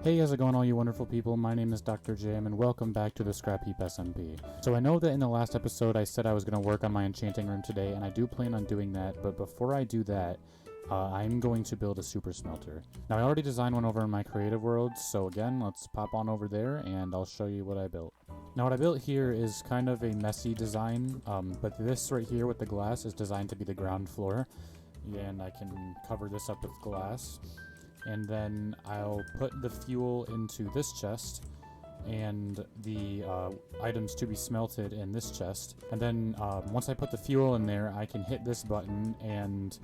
Hey, how's it going, all you wonderful people? My name is Dr. Jam, and welcome back to the ScrapHeap SMP. So I know that in the last episode I said I was going to work on my enchanting room today, and I do plan on doing that, but before I do that, I'm going to build a super smelter. Now, I already designed one over in my creative world, so again, let's pop on over there, and I'll show you what I built. Now, what I built here is kind of a messy design, but this right here with the glass is designed to be the ground floor, and I can cover this up with glass. And then I'll put the fuel into this chest and the items to be smelted in this chest. And then once I put the fuel in there, I can hit this button and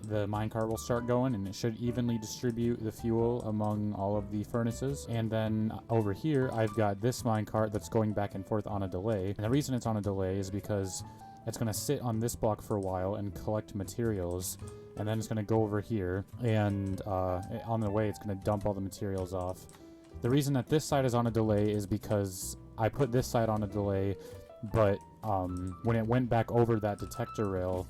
the minecart will start going, and it should evenly distribute the fuel among all of the furnaces. And then over here, I've got this minecart that's going back and forth on a delay. And the reason it's on a delay is because it's going to sit on this block for a while and collect materials, and then it's going to go over here, and on the way it's going to dump all the materials off. The reason that this side is on a delay is because I put this side on a delay, but when it went back over that detector rail,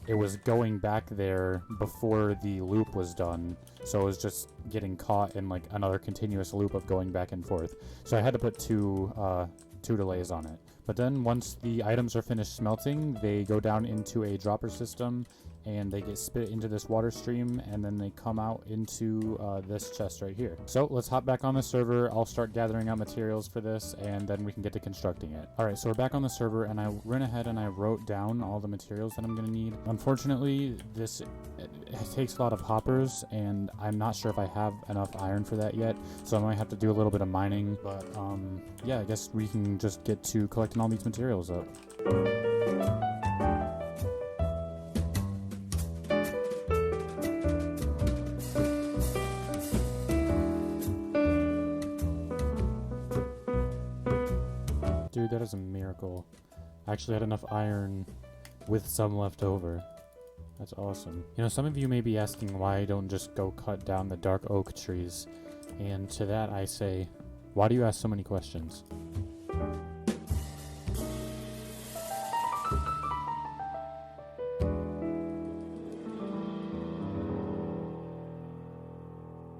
it was going back there before the loop was done, so it was just getting caught in like another continuous loop of going back and forth. So I had to put two delays on it. But then once the items are finished smelting, they go down into a dropper system and they get spit into this water stream, and then they come out into this chest right here. So let's hop back on the server. I'll start gathering out materials for this, and then we can get to constructing it. Alright, so we're back on the server, and I went ahead and I wrote down all the materials that I'm going to need. Unfortunately, it takes a lot of hoppers, and I'm not sure if I have enough iron for that yet, so I might have to do a little bit of mining. But yeah, I guess we can just get to collecting all these materials up. Dude, that is a miracle. I actually had enough iron with some left over. That's awesome. You know, some of you may be asking why I don't just go cut down the dark oak trees. And to that I say, why do you ask so many questions?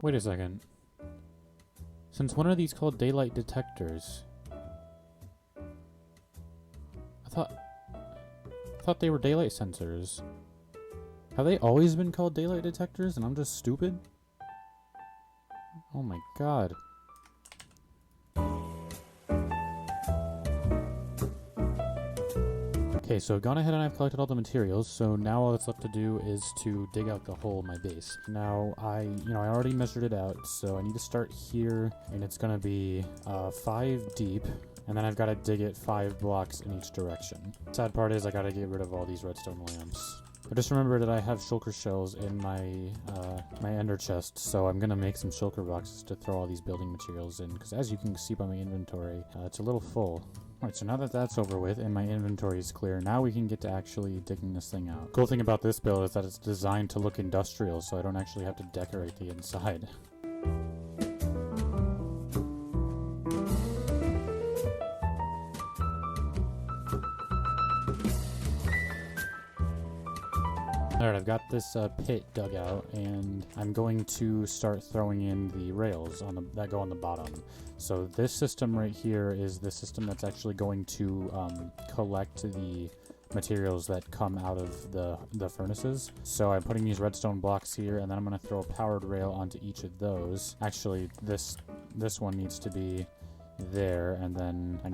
Wait a second. Since when are these called daylight detectors? I thought they were daylight sensors. Have they always been called daylight detectors and I'm just stupid? Oh my god. Okay, so I've gone ahead and I've collected all the materials, so now all that's left to do is to dig out the hole in my base. Now, I already measured it out, so I need to start here, and it's gonna be 5 deep. And then I've got to dig it 5 blocks in each direction. Sad part is I got to get rid of all these redstone lamps. I just remembered that I have shulker shells in my ender chest, so I'm gonna make some shulker boxes to throw all these building materials in, because as you can see by my inventory, it's a little full. Alright, so now that that's over with and my inventory is clear, now we can get to actually digging this thing out. Cool thing about this build is that it's designed to look industrial, so I don't actually have to decorate the inside. Alright, I've got this pit dug out, and I'm going to start throwing in the rails that go on the bottom. So this system right here is the system that's actually going to collect the materials that come out of the furnaces. So I'm putting these redstone blocks here, and then I'm going to throw a powered rail onto each of those. Actually, this one needs to be there, and then I'm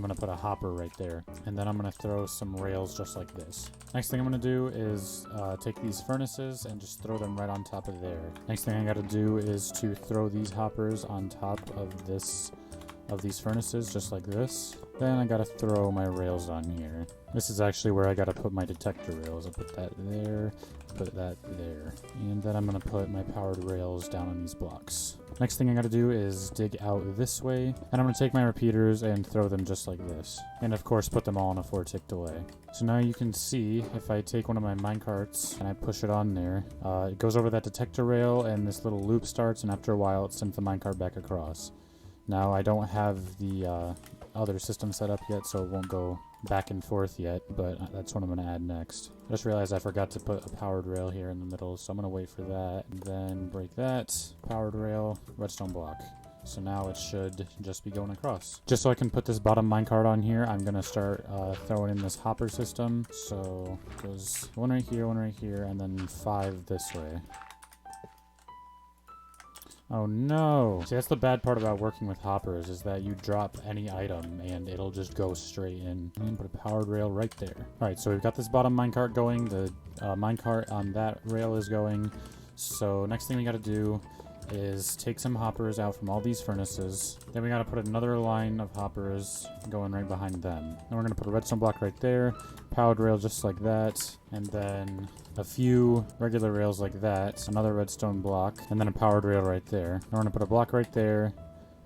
gonna put a hopper right there, and then I'm gonna throw some rails just like this. Next thing I'm gonna do is take these furnaces and just throw them right on top of there. Next thing I gotta do is to throw these hoppers on top of these furnaces just like this. Then I gotta throw my rails on here. This is actually where I gotta put my detector rails. I'll put that there, put that there, and then I'm gonna put my powered rails down on these blocks. Next thing I gotta do is dig out this way, and I'm gonna take my repeaters and throw them just like this. And of course put them all on a 4-tick delay. So now you can see, if I take one of my minecarts and I push it on there, it goes over that detector rail and this little loop starts, and after a while it sends the minecart back across. Now I don't have the other system set up yet, so it won't go back and forth yet, but that's what I'm going to add next. I just realized I forgot to put a powered rail here in the middle, so I'm going to wait for that. And then break that. Powered rail, redstone block. So now it should just be going across. Just so I can put this bottom minecart on here, I'm going to start throwing in this hopper system. So it goes one right here, and then 5 this way. Oh no! See, that's the bad part about working with hoppers, is that you drop any item and it'll just go straight in. And put a powered rail right there. Alright, so we've got this bottom minecart going, the minecart on that rail is going. So next thing we gotta do is take some hoppers out from all these furnaces. Then we gotta put another line of hoppers going right behind them. Then we're gonna put a redstone block right there, powered rail just like that, and then a few regular rails like that, another redstone block, and then a powered rail right there. Then we're gonna put a block right there,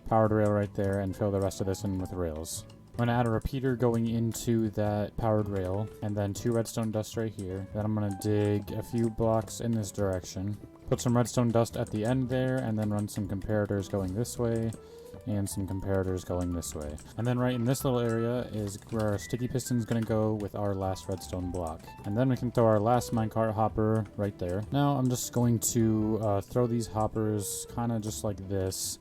powered rail right there, and fill the rest of this in with rails. I'm gonna add a repeater going into that powered rail, and then 2 redstone dust right here. Then I'm gonna dig a few blocks in this direction. Put some redstone dust at the end there, and then run some comparators going this way, and some comparators going this way. And then right in this little area is where our sticky piston's gonna go with our last redstone block. And then we can throw our last minecart hopper right there. Now I'm just going to throw these hoppers kind of just like this.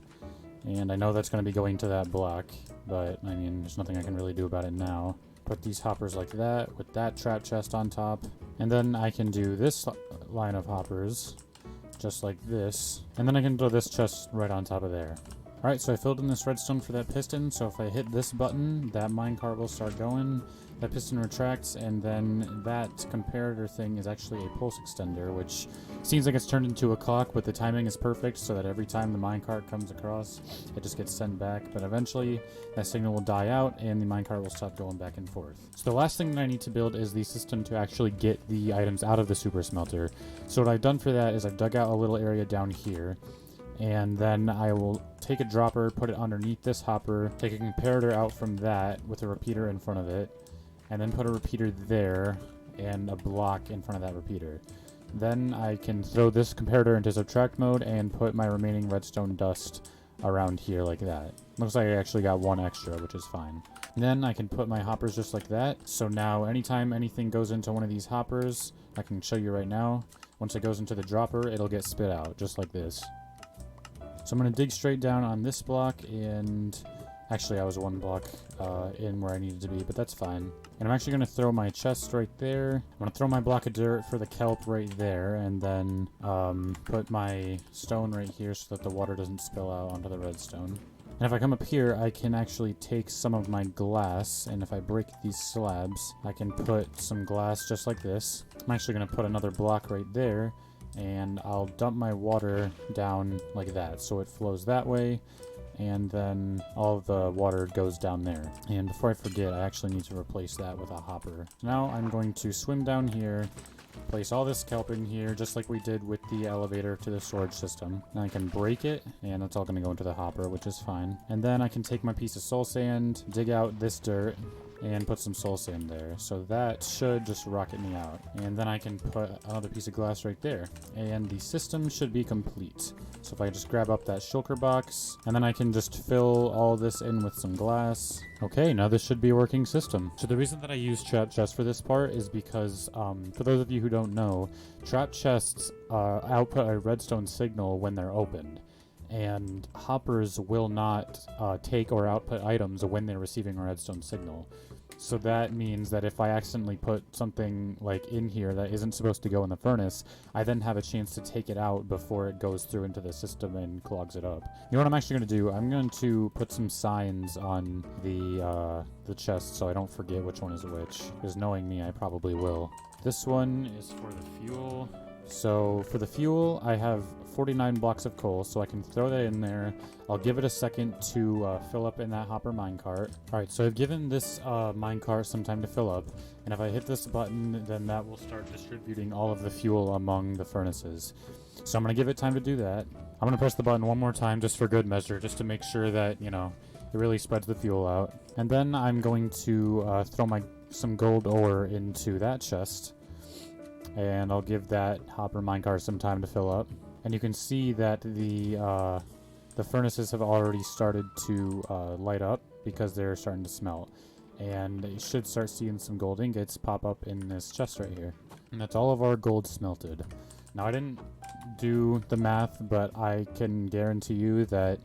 And I know that's gonna be going to that block, but I mean, there's nothing I can really do about it now. Put these hoppers like that with that trap chest on top. And then I can do this line of hoppers just like this. And then I can throw this chest right on top of there. Alright, so I filled in this redstone for that piston, so if I hit this button, that minecart will start going, that piston retracts, and then that comparator thing is actually a pulse extender, which seems like it's turned into a clock, but the timing is perfect so that every time the minecart comes across, it just gets sent back, but eventually that signal will die out and the minecart will stop going back and forth. So the last thing that I need to build is the system to actually get the items out of the super smelter. So what I've done for that is I've dug out a little area down here, and then I will take a dropper, put it underneath this hopper, take a comparator out from that with a repeater in front of it, and then put a repeater there and a block in front of that repeater. Then I can throw this comparator into subtract mode and put my remaining redstone dust around here like that. Looks like I actually got 1 extra, which is fine. Then I can put my hoppers just like that. So now anytime anything goes into one of these hoppers, I can show you right now, once it goes into the dropper, it'll get spit out just like this. So I'm going to dig straight down on this block, and actually I was 1 block in where I needed to be, but that's fine. And I'm actually going to throw my chest right there. I'm going to throw my block of dirt for the kelp right there, and then put my stone right here so that the water doesn't spill out onto the redstone. And if I come up here, I can actually take some of my glass, and if I break these slabs, I can put some glass just like this. I'm actually going to put another block right there, and I'll dump my water down like that, so it flows that way, and then all of the water goes down there. And before I forget, I actually need to replace that with a hopper. Now I'm going to swim down here, place all this kelp in here, just like we did with the elevator to the storage system. Now I can break it, and it's all going to go into the hopper, which is fine. And then I can take my piece of soul sand, dig out this dirt, and put some soul sand there. So that should just rocket me out. And then I can put another piece of glass right there. And the system should be complete. So if I just grab up that shulker box, and then I can just fill all this in with some glass. Okay, now this should be a working system. So the reason that I use trap chests for this part is because, for those of you who don't know, trap chests output a redstone signal when they're opened. And hoppers will not take or output items when they're receiving a redstone signal. So that means that if I accidentally put something like in here that isn't supposed to go in the furnace, I then have a chance to take it out before it goes through into the system and clogs it up. You know what I'm actually going to do? I'm going to put some signs on the chest so I don't forget which one is which, because knowing me, I probably will. This one is for the fuel. So for the fuel, I have 49 blocks of coal, so I can throw that in there. I'll give it a second to fill up in that hopper minecart. Alright, so I've given this minecart some time to fill up, and if I hit this button, then that will start distributing all of the fuel among the furnaces. So I'm going to give it time to do that. I'm going to press the button one more time just for good measure, just to make sure that, you know, it really spreads the fuel out. And then I'm going to throw some gold ore into that chest. And I'll give that hopper minecart some time to fill up. And you can see that the furnaces have already started to light up because they're starting to smelt. and you should start seeing some gold ingots pop up in this chest right here. And that's all of our gold smelted. Now I didn't do the math, but I can guarantee you that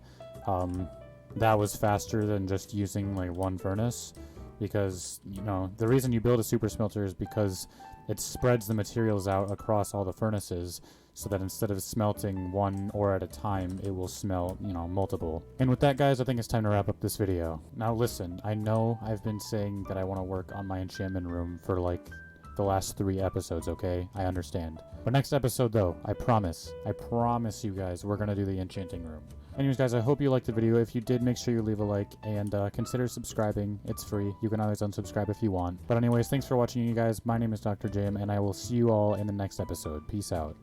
that was faster than just using like one furnace, because you know the reason you build a super smelter is because it spreads the materials out across all the furnaces, so that instead of smelting one ore at a time, it will smelt, you know, multiple. And with that, guys, I think it's time to wrap up this video. Now listen, I know I've been saying that I want to work on my enchantment room for like the last 3 episodes, okay? I understand. But next episode though, I promise you guys, we're gonna do the enchanting room. Anyways, guys, I hope you liked the video. If you did, make sure you leave a like and consider subscribing. It's free. You can always unsubscribe if you want. But anyways, thanks for watching, you guys. My name is Dr. Jam, and I will see you all in the next episode. Peace out.